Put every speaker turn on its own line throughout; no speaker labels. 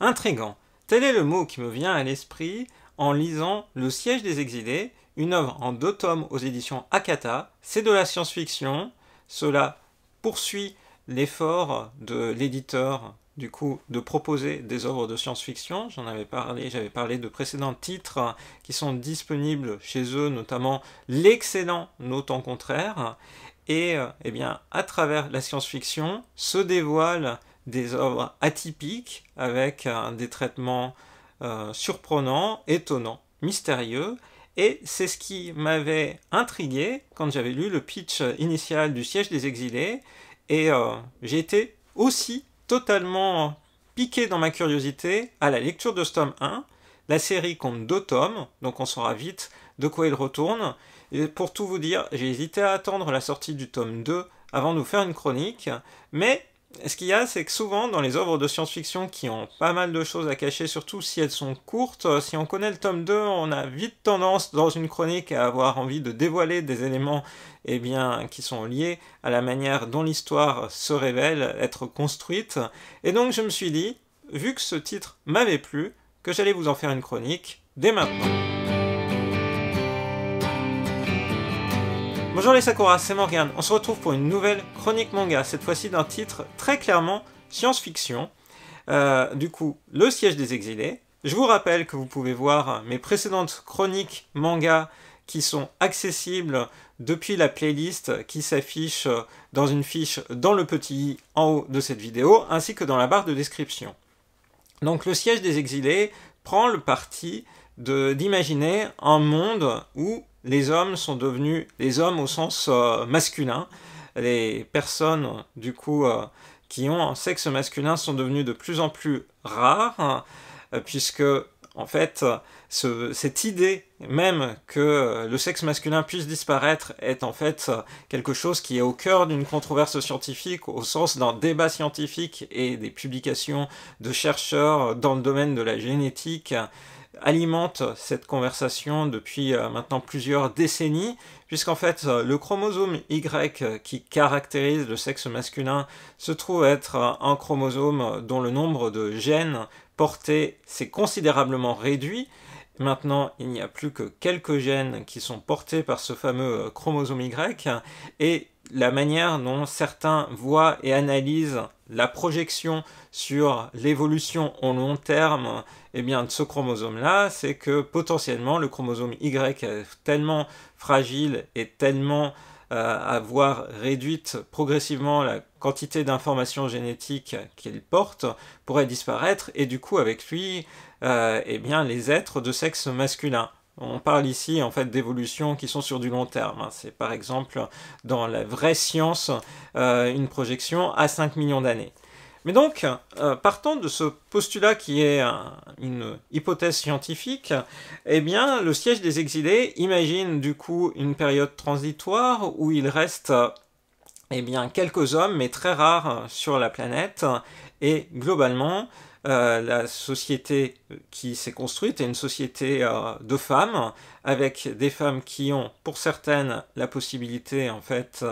Intriguant. Tel est le mot qui me vient à l'esprit en lisant Le Siège des Exilés, une œuvre en 2 tomes aux éditions Akata. C'est de la science-fiction. Cela poursuit l'effort de l'éditeur, du coup, de proposer des œuvres de science-fiction. J'en avais parlé, j'avais parlé de précédents titres qui sont disponibles chez eux, notamment l'excellent Nos temps contraires. Et eh bien, à travers la science-fiction se dévoilent des œuvres atypiques avec des traitements surprenants, étonnants, mystérieux. Et c'est ce qui m'avait intrigué quand j'avais lu le pitch initial du Siège des Exilés. Et j'ai été aussi totalement piqué dans ma curiosité à la lecture de ce tome 1. La série compte 2 tomes, donc on saura vite de quoi il retourne. Et pour tout vous dire, j'ai hésité à attendre la sortie du tome 2 avant de vous faire une chronique, mais ce qu'il y a, c'est que souvent, dans les œuvres de science-fiction qui ont pas mal de choses à cacher, surtout si elles sont courtes, si on connaît le tome 2, on a vite tendance, dans une chronique, à avoir envie de dévoiler des éléments eh bien, qui sont liés à la manière dont l'histoire se révèle être construite. Et donc je me suis dit, vu que ce titre m'avait plu, que j'allais vous en faire une chronique dès maintenant. Bonjour les Sakura, c'est Morgane. On se retrouve pour une nouvelle chronique manga, cette fois-ci d'un titre très clairement science-fiction. Du coup, Le Siège des Exilés. Je vous rappelle que vous pouvez voir mes précédentes chroniques manga qui sont accessibles depuis la playlist qui s'affiche dans une fiche dans le petit i en haut de cette vidéo, ainsi que dans la barre de description. Donc Le Siège des Exilés prend le parti d'imaginer un monde où les hommes sont devenus les hommes au sens masculin. Les personnes, du coup, qui ont un sexe masculin sont devenues de plus en plus rares, puisque, en fait, cette idée même que le sexe masculin puisse disparaître est en fait quelque chose qui est au cœur d'une controverse scientifique, au sens d'un débat scientifique et des publications de chercheurs dans le domaine de la génétique alimente cette conversation depuis maintenant plusieurs décennies, puisqu'en fait le chromosome Y qui caractérise le sexe masculin se trouve être un chromosome dont le nombre de gènes portés s'est considérablement réduit. Maintenant, il n'y a plus que quelques gènes qui sont portés par ce fameux chromosome Y, et la manière dont certains voient et analysent la projection sur l'évolution au long terme eh bien, de ce chromosome-là, c'est que potentiellement le chromosome Y est tellement fragile et tellement à voir réduite progressivement la quantité d'informations génétiques qu'il porte pourrait disparaître, et du coup avec lui eh bien, les êtres de sexe masculin. On parle ici en fait d'évolutions qui sont sur du long terme. C'est par exemple dans la vraie science une projection à 5 millions d'années. Mais donc, partant de ce postulat qui est une hypothèse scientifique, eh bien, le Siège des Exilés imagine du coup une période transitoire où il reste eh bien, quelques hommes, mais très rares sur la planète, et globalement, la société qui s'est construite est une société de femmes, avec des femmes qui ont, pour certaines, la possibilité en fait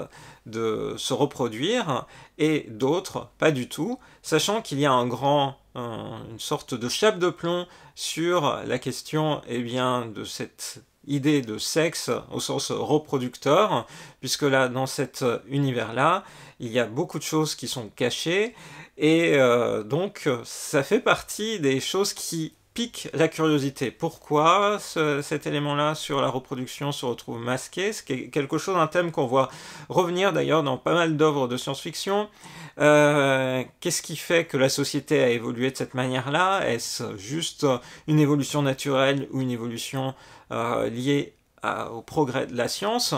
de se reproduire, et d'autres pas du tout, sachant qu'il y a une sorte de chape de plomb sur la question eh bien, de cette idée de sexe au sens reproducteur, puisque là, dans cet univers-là, il y a beaucoup de choses qui sont cachées, et donc ça fait partie des choses qui piquent la curiosité. Pourquoi cet élément-là sur la reproduction se retrouve masqué? C'est quelque chose, un thème qu'on voit revenir d'ailleurs dans pas mal d'œuvres de science-fiction. Qu'est-ce qui fait que la société a évolué de cette manière-là? Est-ce juste une évolution naturelle ou une évolution liée au progrès de la science?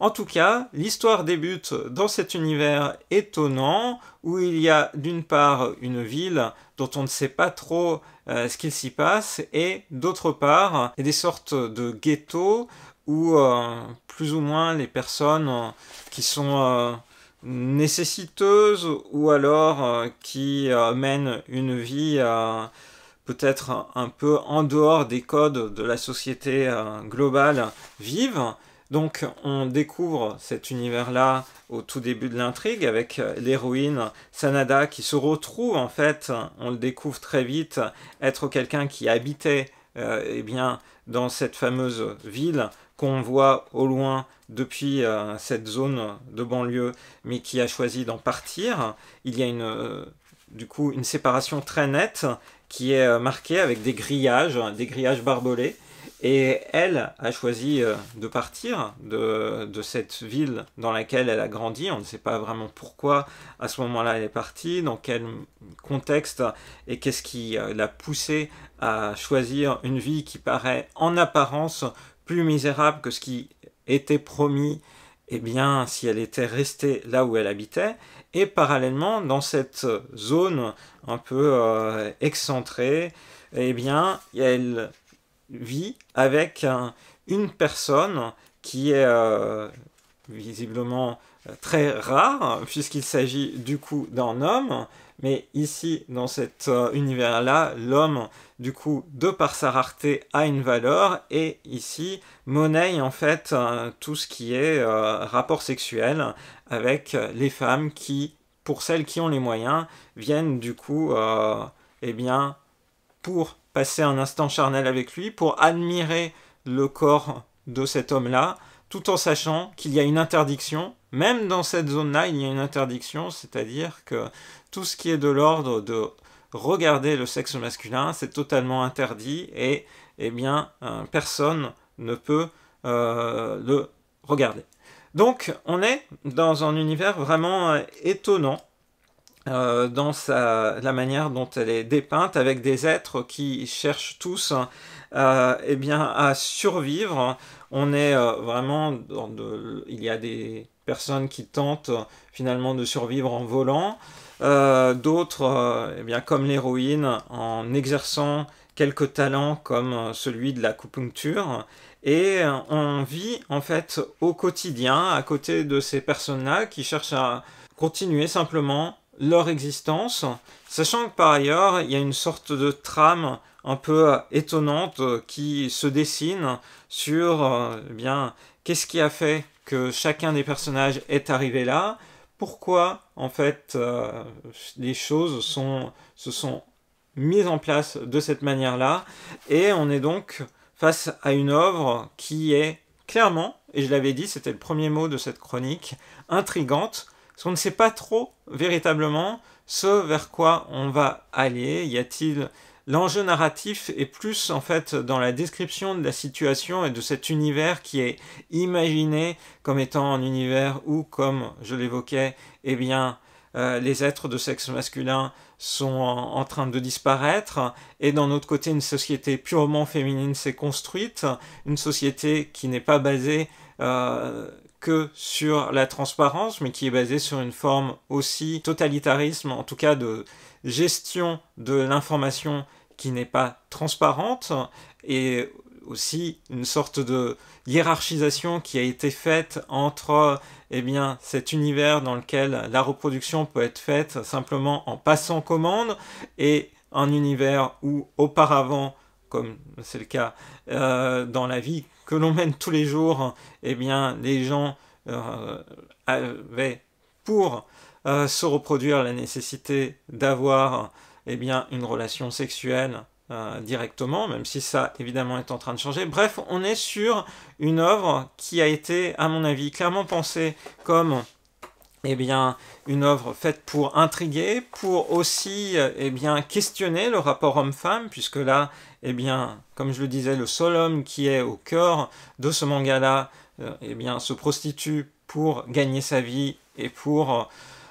En tout cas, l'histoire débute dans cet univers étonnant où il y a d'une part une ville dont on ne sait pas trop ce qu'il s'y passe, et d'autre part des sortes de ghettos où plus ou moins les personnes qui sont nécessiteuses ou alors qui mènent une vie peut-être un peu en dehors des codes de la société globale vivent. Donc on découvre cet univers-là au tout début de l'intrigue avec l'héroïne Sanada qui se retrouve en fait, on le découvre très vite, être quelqu'un qui habitait eh bien, dans cette fameuse ville qu'on voit au loin depuis cette zone de banlieue, mais qui a choisi d'en partir. Il y a du coup une séparation très nette qui est marquée avec des grillages barbelés. Et elle a choisi de partir de cette ville dans laquelle elle a grandi. On ne sait pas vraiment pourquoi à ce moment-là elle est partie, dans quel contexte et qu'est-ce qui l'a poussée à choisir une vie qui paraît en apparence plus misérable que ce qui était promis, eh bien, si elle était restée là où elle habitait. Et parallèlement, dans cette zone un peu excentrée, eh bien, elle vit avec une personne qui est visiblement très rare, puisqu'il s'agit du coup d'un homme, mais ici, dans cet univers-là, l'homme, du coup, de par sa rareté, a une valeur, et ici, monnaie en fait tout ce qui est rapport sexuel avec les femmes qui, pour celles qui ont les moyens, viennent du coup, eh bien, pour passer un instant charnel avec lui, pour admirer le corps de cet homme-là, tout en sachant qu'il y a une interdiction, même dans cette zone-là, il y a une interdiction, c'est-à-dire que tout ce qui est de l'ordre de regarder le sexe masculin, c'est totalement interdit et eh bien, personne ne peut le regarder. Donc, on est dans un univers vraiment étonnant, dans la manière dont elle est dépeinte, avec des êtres qui cherchent tous eh bien, à survivre. On est vraiment il y a des personnes qui tentent finalement de survivre en volant, d'autres, eh bien, comme l'héroïne, en exerçant quelques talents comme celui de l'acupuncture. Et on vit en fait au quotidien à côté de ces personnes-là qui cherchent à continuer simplement leur existence, sachant que par ailleurs, il y a une sorte de trame un peu étonnante qui se dessine sur eh bien, qu'est-ce qui a fait que chacun des personnages est arrivé là, pourquoi en fait les choses se sont mises en place de cette manière-là, et on est donc face à une œuvre qui est clairement, et je l'avais dit, c'était le premier mot de cette chronique, intrigante, parce qu'on ne sait pas trop véritablement ce vers quoi on va aller. Y a-t-il... L'enjeu narratif est plus en fait dans la description de la situation et de cet univers qui est imaginé comme étant un univers où, comme je l'évoquais, eh bien, les êtres de sexe masculin sont en train de disparaître, et d'un autre côté, une société purement féminine s'est construite, une société qui n'est pas basée que sur la transparence, mais qui est basée sur une forme aussi totalitarisme, en tout cas de gestion de l'information qui n'est pas transparente, et aussi une sorte de hiérarchisation qui a été faite entre eh bien, cet univers dans lequel la reproduction peut être faite simplement en passant commande, et un univers où auparavant, comme c'est le cas dans la vie que l'on mène tous les jours, eh bien, les gens avaient pour se reproduire la nécessité d'avoir eh bien, une relation sexuelle directement, même si ça évidemment est en train de changer. Bref, on est sur une œuvre qui a été, à mon avis, clairement pensée comme eh bien, une œuvre faite pour intriguer, pour aussi eh bien, questionner le rapport homme-femme, puisque là, eh bien, comme je le disais, le seul homme qui est au cœur de ce manga-là eh bien, se prostitue pour gagner sa vie et pour,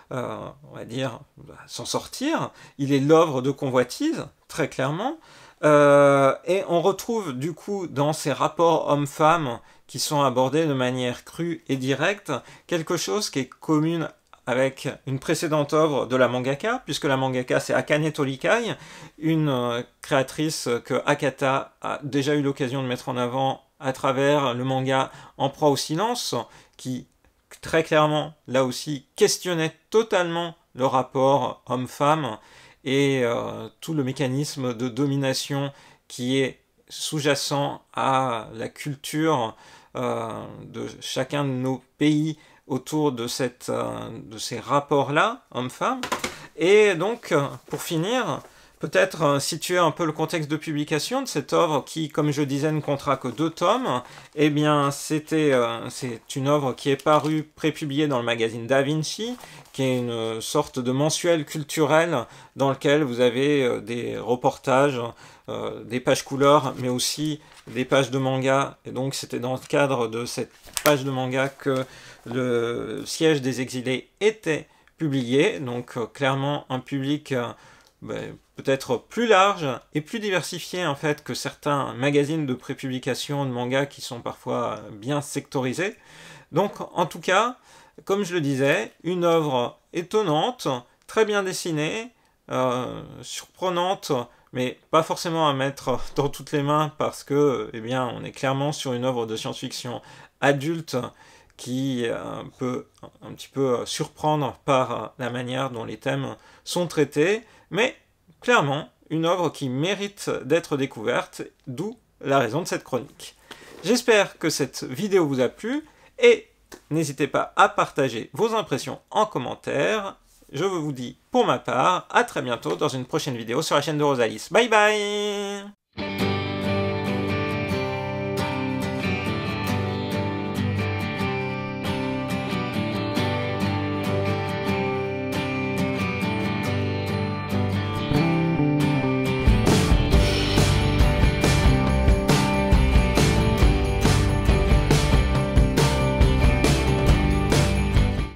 on va dire, s'en sortir. Il est l'œuvre de convoitise, très clairement. Et on retrouve du coup dans ces rapports hommes-femmes qui sont abordés de manière crue et directe, quelque chose qui est commune avec une précédente œuvre de la mangaka, puisque la mangaka c'est Akane Torikai, une créatrice que Akata a déjà eu l'occasion de mettre en avant à travers le manga En proie au silence, qui très clairement, là aussi, questionnait totalement le rapport homme-femme et tout le mécanisme de domination qui est sous-jacent à la culture de chacun de nos pays autour de ces rapports-là, hommes-femmes. Et donc, pour finir, peut-être situer un peu le contexte de publication de cette œuvre qui, comme je disais, ne comptera que 2 tomes. Eh bien, c'est une œuvre qui est parue prépubliée dans le magazine Da Vinci, qui est une sorte de mensuel culturel dans lequel vous avez des reportages, des pages couleurs, mais aussi des pages de manga. Et donc, c'était dans le cadre de cette page de manga que le siège des exilés était publié. Donc, clairement, un public peut-être plus large et plus diversifié en fait que certains magazines de prépublication de manga qui sont parfois bien sectorisés. Donc en tout cas, comme je le disais, une œuvre étonnante, très bien dessinée, surprenante, mais pas forcément à mettre dans toutes les mains parce que, eh bien, on est clairement sur une œuvre de science-fiction adulte qui peut un petit peu surprendre par la manière dont les thèmes sont traités, mais clairement une œuvre qui mérite d'être découverte, d'où la raison de cette chronique. J'espère que cette vidéo vous a plu, et n'hésitez pas à partager vos impressions en commentaire. Je vous dis pour ma part, à très bientôt dans une prochaine vidéo sur la chaîne de Rosalis. Bye bye!